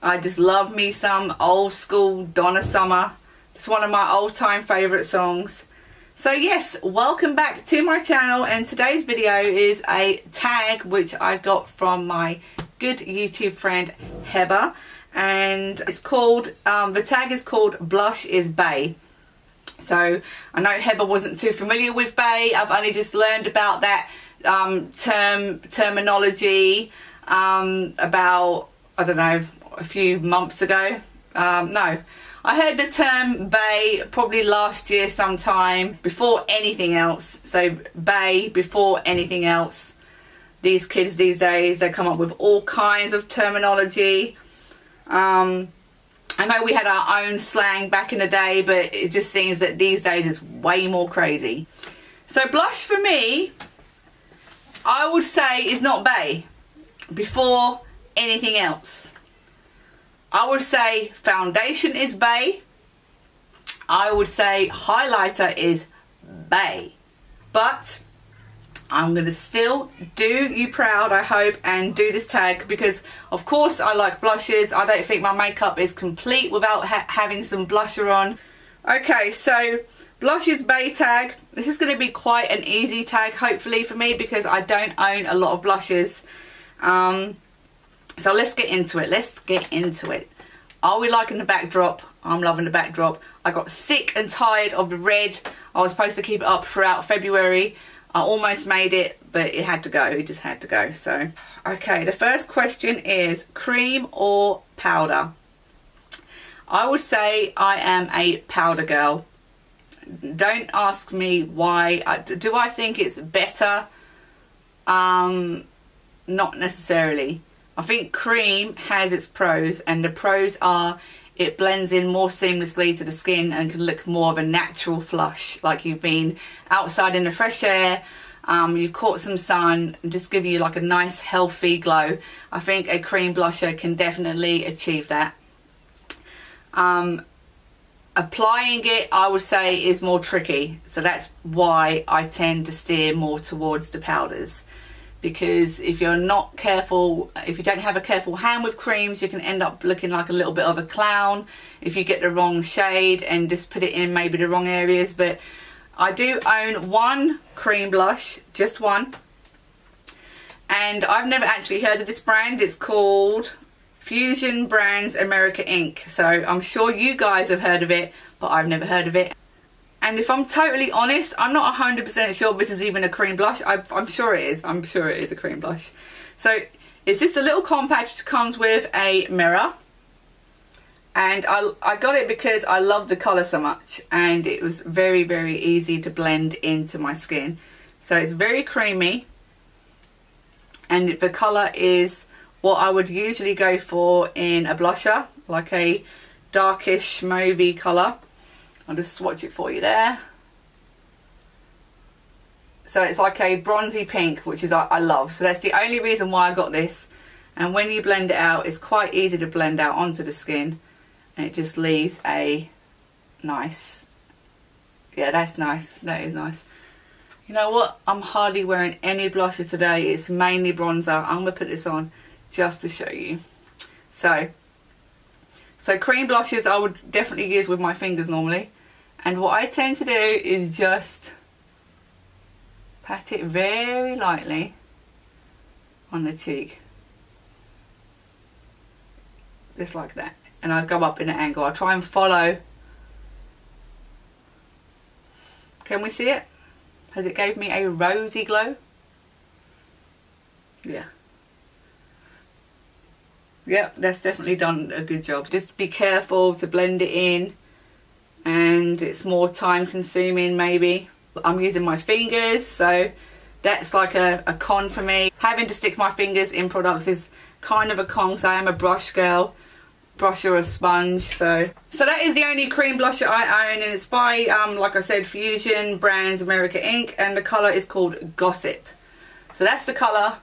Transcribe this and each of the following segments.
I just love me some old school Donna Summer. It's one of my all-time favourite songs. So yes, welcome back to my channel, and today's video is a tag which I got from my good YouTube friend Heba, and it's called, the tag is called Blush is BAE. So I know Heba wasn't too familiar with BAE. I've only just learned about that terminology about, I don't know, a few months ago. No, I heard the term BAE probably last year sometime, before anything else. So BAE before anything else. These kids these days, they come up with all kinds of terminology. I know we had our own slang back in the day, but it just seems that these days it's way more crazy. So blush for me, I would say, is not BAE before anything else. I would say foundation is BAE. I would say highlighter is BAE. But I'm going to still do you proud, I hope, and do this tag because, of course, I like blushes. I don't think my makeup is complete without having some blusher on. Okay, so blush is BAE tag. This is going to be quite an easy tag, hopefully, for me because I don't own a lot of blushes. So let's get into it. Let's get into it. Are we liking the backdrop? I'm loving the backdrop. I got sick and tired of the red. I was supposed to keep it up throughout February. I almost made it, but it had to go. It just had to go. So, okay, the first question is cream or powder? I would say I am a powder girl. Don't ask me why. Do I think it's better? Not necessarily. I think cream has its pros, and the pros are it blends in more seamlessly to the skin and can look more of a natural flush, like you've been outside in the fresh air, you've caught some sun, and just give you like a nice healthy glow. I think a cream blusher can definitely achieve that. Applying it, I would say, is more tricky, so that's why I tend to steer more towards the powders. Because if you're not careful, if you don't have a careful hand with creams, you can end up looking like a little bit of a clown if you get the wrong shade and just put it in maybe the wrong areas. But I do own one cream blush, just one, and I've never actually heard of this brand. It's called Fusion Brands America Inc. So I'm sure you guys have heard of it, but I've never heard of it. And if I'm totally honest, I'm not 100% sure this is even a cream blush. I'm sure it is. I'm sure it is a cream blush. So it's just a little compact which comes with a mirror. And I got it because I love the colour so much. And it was very, very easy to blend into my skin. So it's very creamy. And the colour is what I would usually go for in a blusher. Like a darkish mauvey colour. I'll just swatch it for you there. So it's like a bronzy pink, which is I love. So that's the only reason why I got this. And when you blend it out, it's quite easy to blend out onto the skin. And it just leaves a nice... Yeah, that's nice. That is nice. You know what? I'm hardly wearing any blusher today. It's mainly bronzer. I'm going to put this on just to show you. So cream blushes I would definitely use with my fingers normally. And what I tend to do is just pat it very lightly on the cheek. Just like that. And I go up in an angle. I try and follow. Can we see it? Has it gave me a rosy glow? Yeah. Yep, that's definitely done a good job. Just be careful to blend it in, and it's more time consuming maybe. I'm using my fingers, so that's like a con for me. Having to stick my fingers in products is kind of a con because I am a brush girl, brush or a sponge. So that is the only cream blusher I own, and it's by, like I said, Fusion Brands America Inc. And the colour is called Gossip. So that's the colour.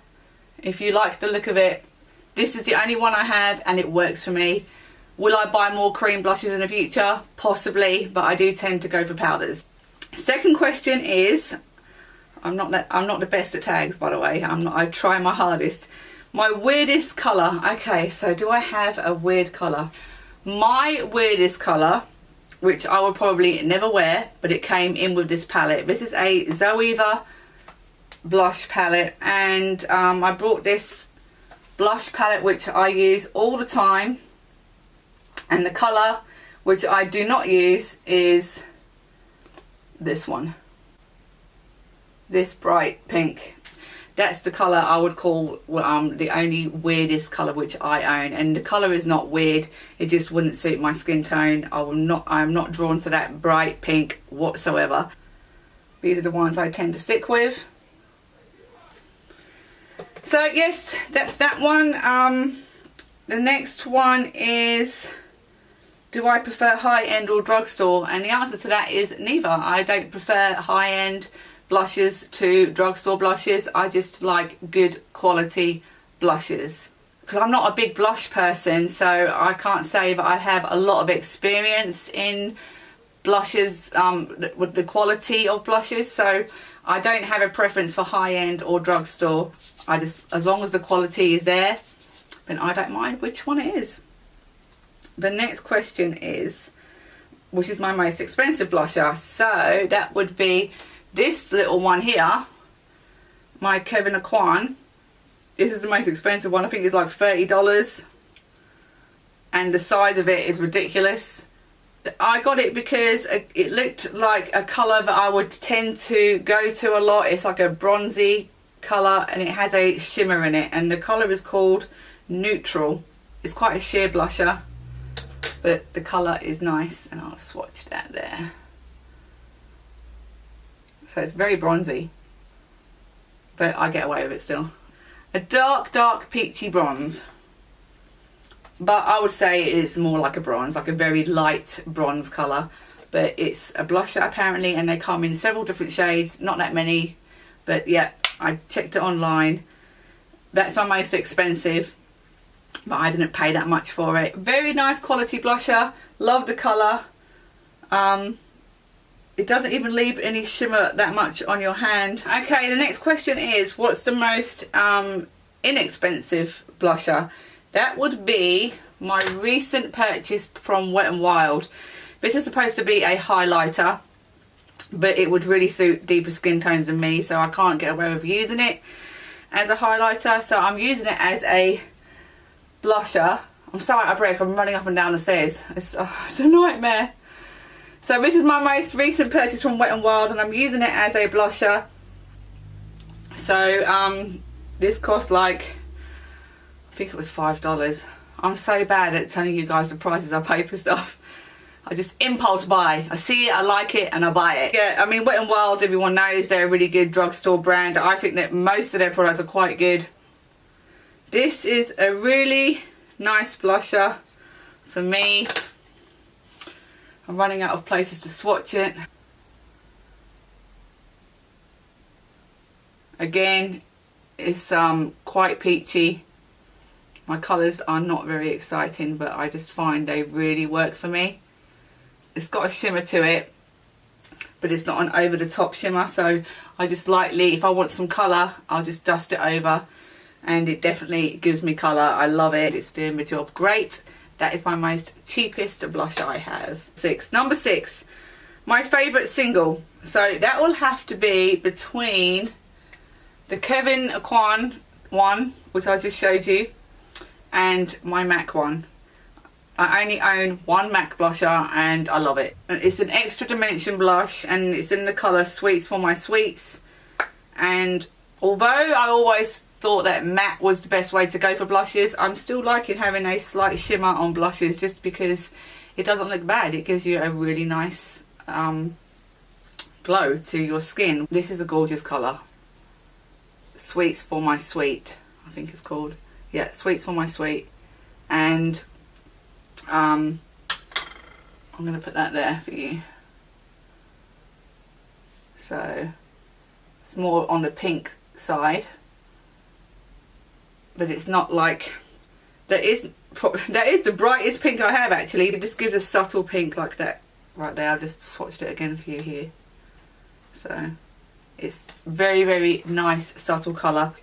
If you like the look of it, this is the only one I have and it works for me. Will I buy more cream blushes in the future? Possibly, but I do tend to go for powders. Second question is, I'm not the best at tags, by the way. I try my hardest. My weirdest colour. Okay, so do I have a weird colour? My weirdest colour, which I will probably never wear, but it came in with this palette. This is a Zoeva blush palette, and I brought this blush palette which I use all the time, and the colour which I do not use is this one, this bright pink. That's the colour I would call the only weirdest colour which I own, and the colour is not weird, it just wouldn't suit my skin tone. I'm not drawn to that bright pink whatsoever. These are the ones I tend to stick with. So yes, that's that one. The next one is, do I prefer high-end or drugstore? And the answer to that is neither. I don't prefer high-end blushes to drugstore blushes. I just like good quality blushes. Because I'm not a big blush person, so I can't say that I have a lot of experience in blushes, with the quality of blushes. So I don't have a preference for high-end or drugstore. I just, as long as the quality is there, then I don't mind which one it is. The next question is, which is my most expensive blusher? So that would be this little one here, my Kevin Aquan. This is the most expensive one. I think it's like $30, and the size of it is ridiculous. I got it because it looked like a colour that I would tend to go to a lot. It's like a bronzy colour, and it has a shimmer in it, and the colour is called Neutral. It's quite a sheer blusher, but the colour is nice, and I'll swatch that there. So it's very bronzy, but I get away with it still. A dark peachy bronze, but I would say it is more like a bronze, like a very light bronze colour. But it's a blusher apparently, and they come in several different shades, not that many, but yeah, I checked it online. That's my most expensive, but I didn't pay that much for it. Very nice quality blusher, love the colour. It doesn't even leave any shimmer that much on your hand. Okay, the next question is, what's the most inexpensive blusher? That would be my recent purchase from Wet n Wild. This is supposed to be a highlighter, but it would really suit deeper skin tones than me, so I can't get away with using it as a highlighter. So I'm using it as a blusher. I'm so out of breath, I'm running up and down the stairs. It's a nightmare. So this is my most recent purchase from Wet n Wild, and I'm using it as a blusher. So this cost like, I think it was $5. I'm so bad at telling you guys the prices I pay for stuff. I just impulse buy. I see it, I like it, and I buy it. Yeah, I mean, Wet n Wild, everyone knows they're a really good drugstore brand. I think that most of their products are quite good. This is a really nice blusher for me. I'm running out of places to swatch it. Again, it's quite peachy. My colours are not very exciting, but I just find they really work for me. It's got a shimmer to it, but it's not an over the top shimmer, so I just lightly, if I want some colour, I'll just dust it over, and it definitely gives me colour. I love it. It's doing the job great. That is my most cheapest blusher I have. Number 6, my favourite single. So that will have to be between the Kevin Aquan one, which I just showed you, and my MAC one. I only own one MAC blusher, and I love it. It's an extra dimension blush, and it's in the colour Sweets for My Sweets. And although I always thought that matte was the best way to go for blushes, I'm still liking having a slight shimmer on blushes, just because it doesn't look bad. It gives you a really nice glow to your skin. This is a gorgeous colour. Sweets for My Sweet, I think it's called. Yeah, Sweets for My Sweet. And I'm going to put that there for you. So it's more on the pink side, but it's not like, that is the brightest pink I have actually. It just gives a subtle pink like that right there. I've just swatched it again for you here. So it's very, very nice subtle colour.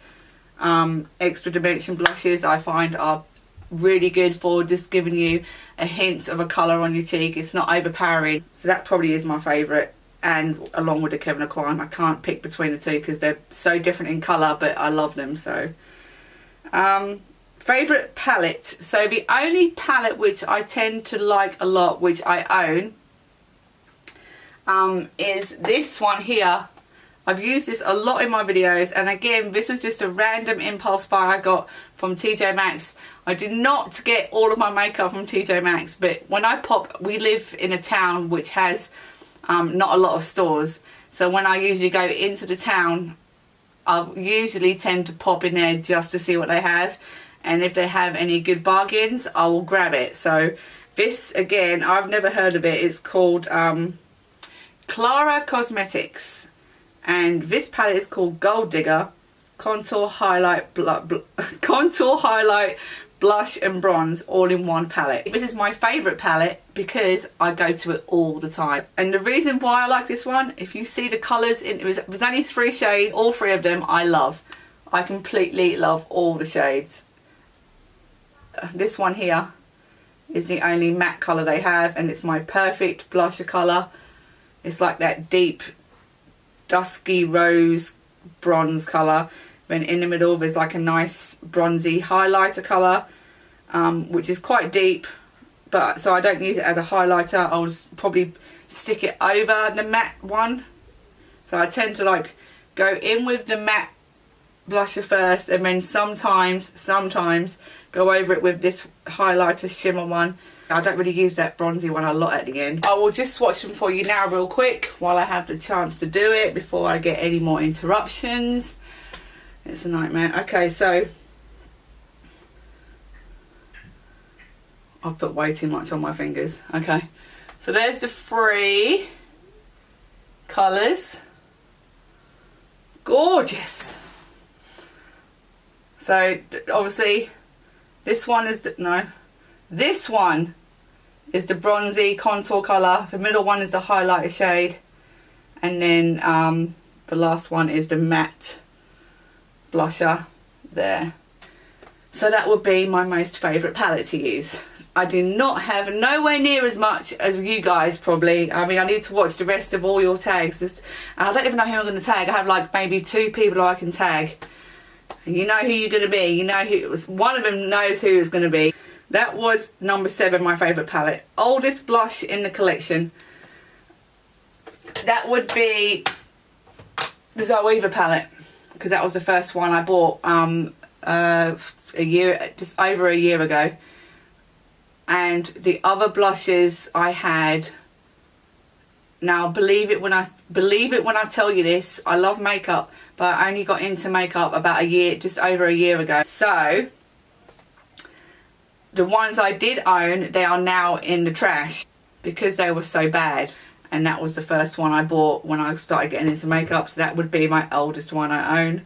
extra dimension blushes I find are really good for just giving you a hint of a colour on your cheek. It's not overpowering, so that probably is my favourite, and along with the Kevyn Aucoin. I can't pick between the two because they're so different in colour, but I love them. So favourite palette, so the only palette which I tend to like a lot, which I own, is this one here. I've used this a lot in my videos, and again, this was just a random impulse buy I got from TJ Maxx. I do not get all of my makeup from TJ Maxx, but when I pop, we live in a town which has not a lot of stores, so when I usually go into the town, I usually tend to pop in there just to see what they have, and if they have any good bargains, I will grab it. So this, again, I've never heard of it. It's called Clara Cosmetics, and this palette is called Gold Digger Contour Highlight Blush and Bronze all in one palette. This is my favourite palette because I go to it all the time, and the reason why I like this one, if you see the colours in there's only 3 shades, all 3 of them I love. I completely love all the shades. This one here is the only matte colour they have, and it's my perfect blusher colour. It's like that deep dusky rose bronze colour, then in the middle there's like a nice bronzy highlighter colour, which is quite deep, but so I don't use it as a highlighter. I'll just probably stick it over the matte one. So I tend to like go in with the matte blusher first, and then sometimes go over it with this highlighter shimmer one. I don't really use that bronzy one a lot at the end. I will just swatch them for you now real quick while I have the chance to do it before I get any more interruptions. It's a nightmare. Okay, so I've put way too much on my fingers. Okay, so there's the 3 colours. Gorgeous. So obviously this one is this one is the bronzy contour colour, the middle one is the highlighter shade, and then the last one is the matte blusher there. So that would be my most favourite palette to use. I do not have nowhere near as much as you guys probably. I mean, I need to watch the rest of all your tags. I don't even know who I'm going to tag. I have like maybe 2 people I can tag. And you know who you're going to be. You know who, one of them knows who it's going to be. That was number 7, my favourite palette. Oldest blush in the collection. That would be the Zoeva palette, because that was the first one I bought just over a year ago. And the other blushes I had, now believe it when I tell you this, I love makeup, but I only got into makeup about just over a year ago. So the ones I did own, they are now in the trash because they were so bad. And that was the first one I bought when I started getting into makeup. So that would be my oldest one I own.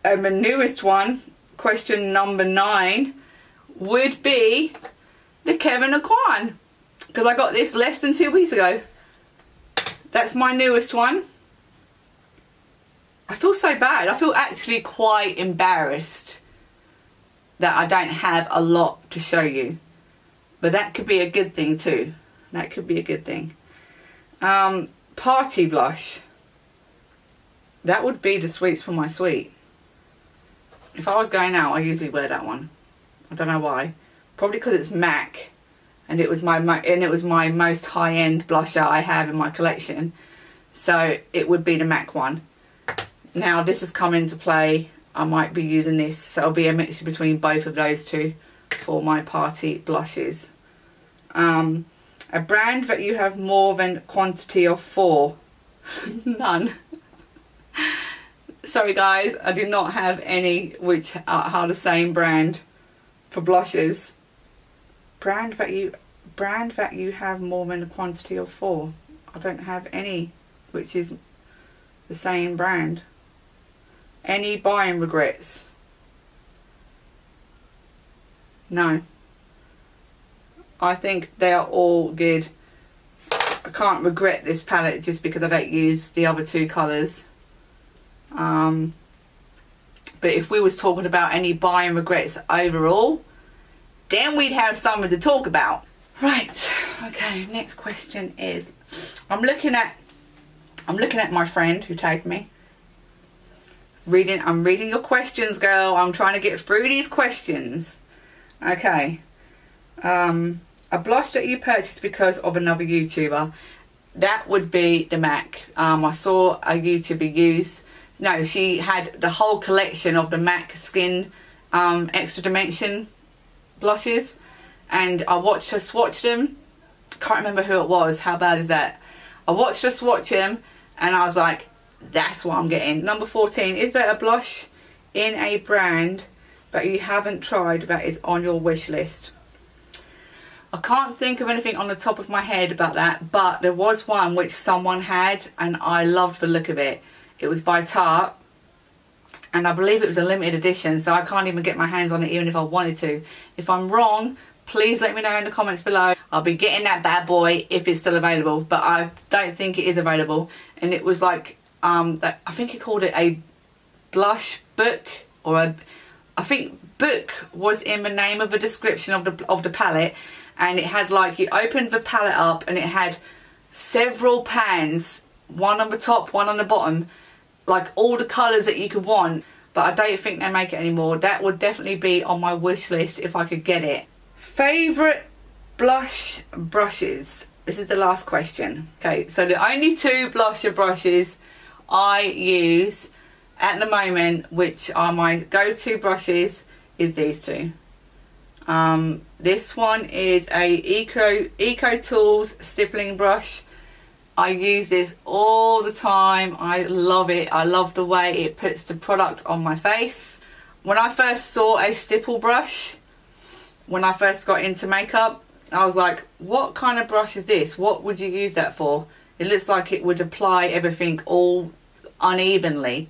And the newest one, question number 9, would be the Kevyn Aucoin, because I got this less than 2 weeks ago. That's my newest one. I feel so bad. I feel actually quite embarrassed that I don't have a lot to show you, but that could be a good thing too. That could be a good thing. Party blush, that would be the Sweets for My Sweet. If I was going out, I usually wear that one. I don't know why. Probably because it's MAC, and it was my most high-end blusher I have in my collection. So it would be the MAC one. Now this has come into play. I might be using this, so it'll be a mixture between both of those two for my party blushes. A brand that you have more than quantity of 4. None. Sorry guys, I do not have any which are the same brand for blushes. Brand that you have more than a quantity of 4. I don't have any which is the same brand. Any buying regrets? No. I think they are all good. I can't regret this palette just because I don't use the other 2 colours. But if we was talking about any buying regrets overall, then we'd have something to talk about. Right, okay, next question is, I'm looking at my friend who tagged me. I'm reading your questions, girl. I'm trying to get through these questions. Okay. A blush that you purchased because of another YouTuber. That would be the MAC. I saw a YouTuber use, no, she had the whole collection of the MAC Skin Extra Dimension blushes, and I watched her swatch them. Can't remember who it was. How bad is that? I watched her swatch them and I was like, that's what I'm getting. Number 14, is there a blush in a brand that you haven't tried that is on your wish list? I can't think of anything on the top of my head about that, but there was one which someone had and I loved the look of it. It was by Tarte, and I believe it was a limited edition, so I can't even get my hands on it even if I wanted to. If I'm wrong, please let me know in the comments below. I'll be getting that bad boy if it's still available, but I don't think it is available. And it was like, I think he called it a blush book, or I think book was in the name of the description of the palette, and it had like, you opened the palette up and it had several pans, one on the top, one on the bottom, like all the colours that you could want, but I don't think they make it anymore. That would definitely be on my wish list if I could get it. Favourite blush brushes? This is the last question. Okay, so the only two blusher brushes I use at the moment, which are my go-to brushes, is these two. This one is a Eco Tools stippling brush. I use this all the time. I love it. I love the way it puts the product on my face. When I first saw a stipple brush, when I first got into makeup, I was like, what kind of brush is this? What would you use that for? It looks like it would apply everything all unevenly.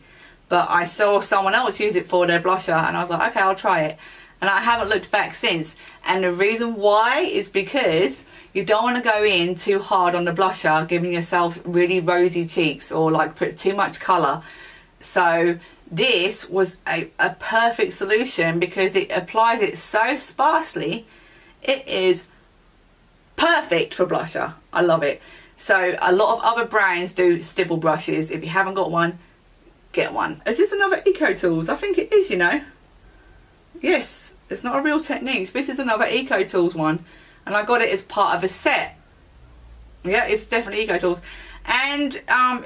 But I saw someone else use it for their blusher and I was like, okay, I'll try it. And I haven't looked back since. And the reason why is because you don't want to go in too hard on the blusher, giving yourself really rosy cheeks or like put too much colour. So this was a perfect solution because it applies it so sparsely. It is perfect for blusher. I love it. So a lot of other brands do stipple brushes. If you haven't got one, get one. Is this another Eco Tools? I think it is, you know. Yes, it's not a Real Techniques. This is another Eco Tools one, and I got it as part of a set. Yeah, it's definitely Eco Tools. And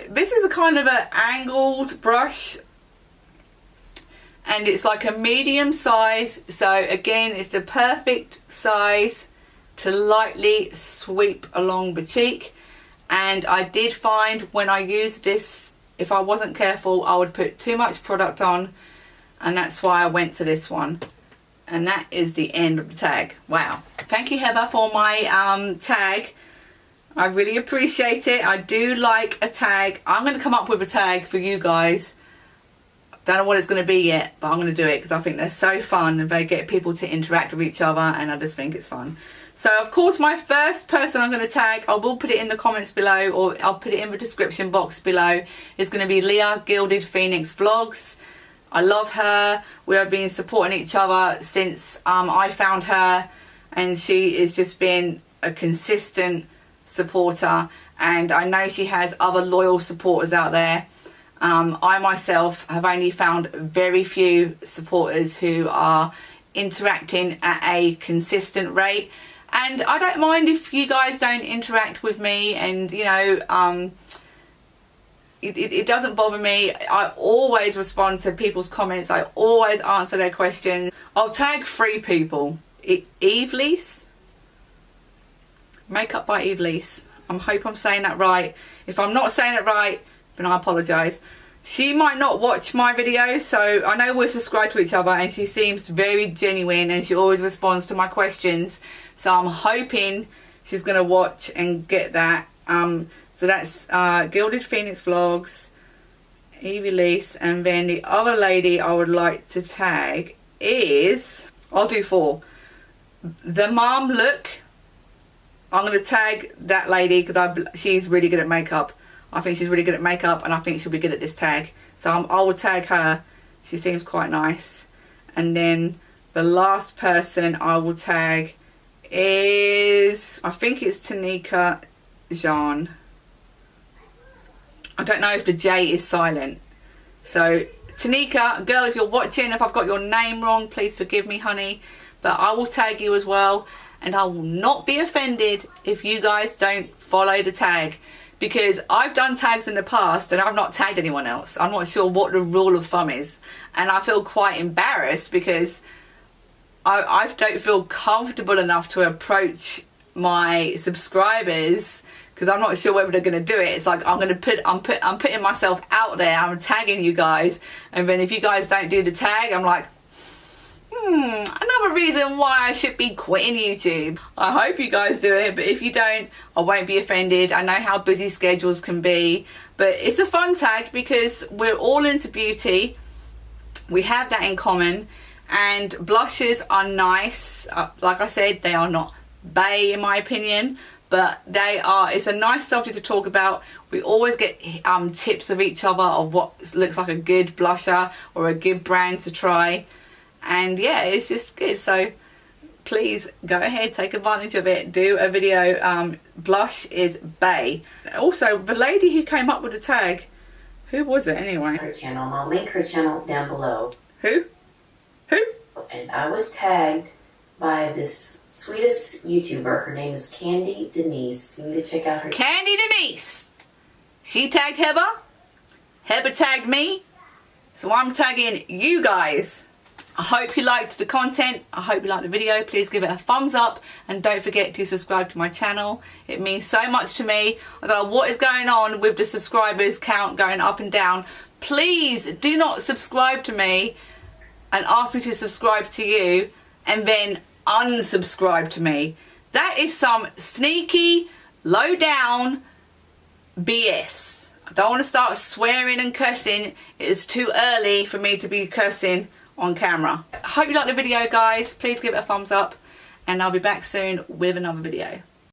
this is a kind of an angled brush, and it's like a medium size. So again, it's the perfect size to lightly sweep along the cheek. And I did find when I used this, if I wasn't careful, I would put too much product on, and that's why I went to this one. And that is the end of the tag. Wow. Thank you, Heba, for my tag. I really appreciate it. I do like a tag. I'm going to come up with a tag for you guys. Don't know what it's going to be yet, but I'm going to do it because I think they're so fun and they get people to interact with each other, and I just think it's fun. So of course my first person I'm going to tag, I will put it in the comments below, or I'll put it in the description box below. It's going to be Leah Gilded Phoenix Vlogs. I love her. We have been supporting each other since I found her, and she has just been a consistent supporter, and I know she has other loyal supporters out there. I myself have only found very few supporters who are interacting at a consistent rate, and I don't mind if you guys don't interact with me, and you know, it doesn't bother me. I always respond to people's comments. I always answer their questions. I'll tag 3 people. EVELISSE, Makeup by EVELISSE. I hope I'm saying that right. If I'm not saying it right, then I apologise. She might not watch my videos, so I know we're subscribed to each other, and she seems very genuine and she always responds to my questions. So I'm hoping she's going to watch and get that. So that's Gilded Phoenix Vlogs, EVELISSE, and then the other lady I would like to tag is, I'll do 4. The Mom Look. I'm going to tag that lady because she's really good at makeup. I think she's really good at makeup, and I think she'll be good at this tag. So I will tag her She seems quite nice. And then the last person I will tag is, I think it's TANIKA JAUN. I don't know if the J is silent. So TANIKA, girl, if you're watching, if I've got your name wrong, please forgive me, honey. But I will tag you as well. And I will not be offended if you guys don't follow the tag. Because I've done tags in the past and I've not tagged anyone else. I'm not sure what the rule of thumb is. And I feel quite embarrassed because I don't feel comfortable enough to approach my subscribers, because I'm not sure whether they're going to do it. It's like I'm putting myself out there. I'm tagging you guys, and then if you guys don't do the tag, I'm like, another reason why I should be quitting YouTube. I hope you guys do it, but if you don't, I won't be offended. I know how busy schedules can be, but it's a fun tag because we're all into beauty. We have that in common, and blushes are nice. Like I said, they are not bae in my opinion, but they are, it's a nice subject to talk about. We always get tips of each other of what looks like a good blusher or a good brand to try. And yeah, it's just good. So please go ahead, take advantage of it, do a video. Blush is bae. Also, the lady who came up with the tag, who was it anyway? Her channel. I'll link her channel down below. Who? And I was tagged by this sweetest YouTuber. Her name is Candy Denise. You need to check out her. Candy Denise. She tagged Heba. Heba tagged me. So I'm tagging you guys. I hope you liked the content. I hope you liked the video. Please give it a thumbs up and don't forget to subscribe to my channel. It means so much to me. I don't know what is going on with the subscribers count going up and down. Please do not subscribe to me and ask me to subscribe to you and then unsubscribe to me. That is some sneaky, low down BS. I don't want to start swearing and cursing. It is too early for me to be cursing on camera. I hope you liked the video, guys. Please give it a thumbs up and I'll be back soon with another video.